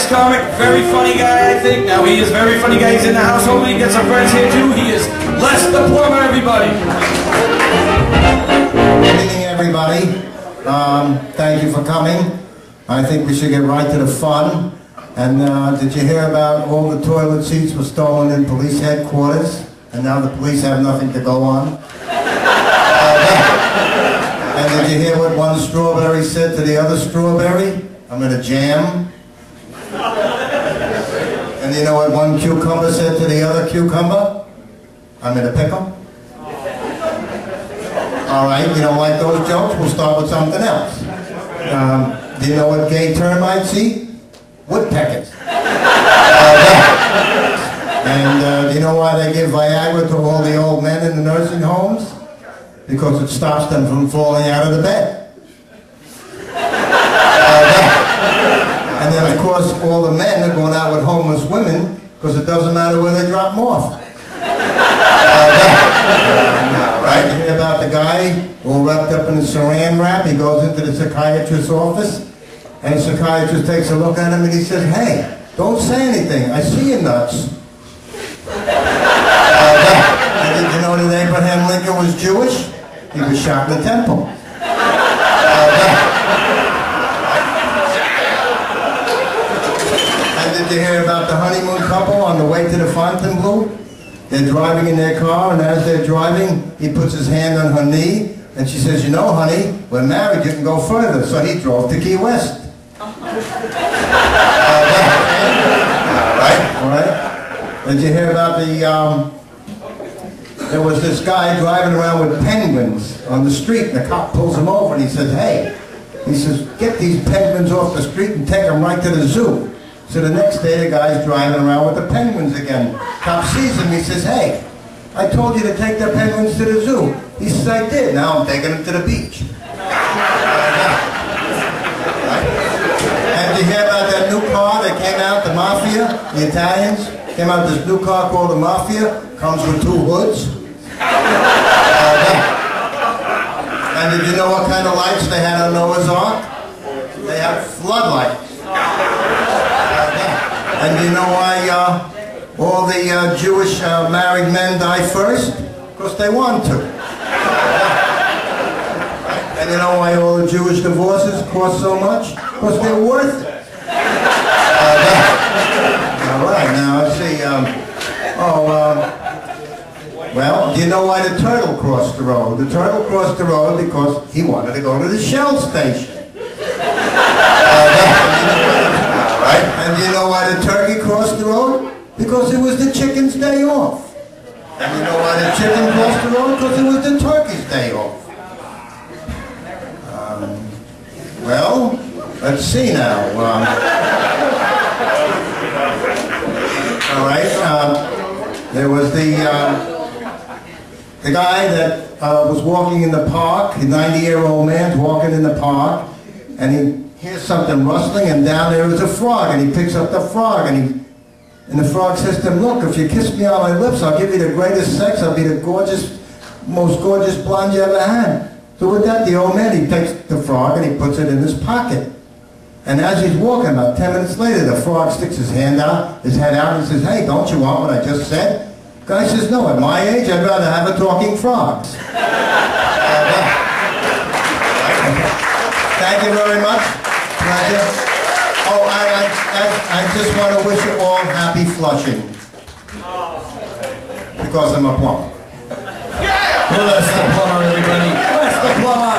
next comic, very funny guy, I think. Now, he is very funny guy. He's in the household. He gets some friends here, too. He is Les the Plumber, everybody. Good evening, everybody. Thank you for coming. I think we should get right to the fun. And did you hear about all the toilet seats were stolen in police headquarters? And now the police have nothing to go on? And did you hear what one strawberry said to the other strawberry? I'm in a jam. And you know what one cucumber said to the other cucumber? I'm in a pickle. All right, you don't like those jokes? We'll start with something else. Do you know what gay termites eat? Woodpeckers. And do you know why they give Viagra to all the old men in the nursing homes? Because it stops them from falling out of the bed. And then, of course, all the men are going out with homeless women because it doesn't matter where they drop them off. Right? You hear about the guy all wrapped up in a saran wrap. He goes into the psychiatrist's office, and the psychiatrist takes a look at him and he says, "Hey, don't say anything. I see your nuts." And did you know that Abraham Lincoln was Jewish? He was shot in the temple. And did you hear about the honeymoon couple on the way to the Fontainebleau? They're driving in their car, and as they're driving, he puts his hand on her knee, and she says, "You know, honey, we're married, you can go further." So he drove to Key West. All right. Did you hear about there was this guy driving around with penguins on the street, and the cop pulls him over, and he says, "Hey," he says, "get these penguins off the street and take them right to the zoo." So the next day, the guy's driving around with the penguins again. Cop sees him, he says, "Hey, I told you to take the penguins to the zoo." He says, "I did, now I'm taking them to the beach." And did you hear about that new car that came out, the Mafia, the Italians? Came out this new car called the Mafia, comes with 2 hoods. And did you know what kind of lights they had on Noah's Ark? They had floodlights. And do you know why all the Jewish married men die first? Because they want to. And you know why all the Jewish divorces cost so much? Because they're worth it. All right, now let's see. Well, do you know why the turtle crossed the road? The turtle crossed the road because he wanted to go to the Shell station. Right? And do you know why the turkey crossed the road? Because it was the chicken's day off. And you know why the chicken crossed the road? Because it was the turkey's day off. Well, let's see now. All right. There was the guy that was walking in the park. A 90-year-old man's walking in the park, and he hears something rustling, and down there is a frog, and he picks up the frog, and the frog says to him, "Look, if you kiss me on my lips, I'll give you the greatest sex. I'll be the most gorgeous blonde you ever had." So with that, the old man, he takes the frog and he puts it in his pocket. And as he's walking, about 10 minutes later, the frog sticks his head out, and says, "Hey, don't you want what I just said?" The guy says, "No, at my age, I'd rather have a talking frog." Thank you very much. Oh, I just want to wish you all happy flushing. Because I'm a plumber. Bless the plumber, everybody. Bless the plumber.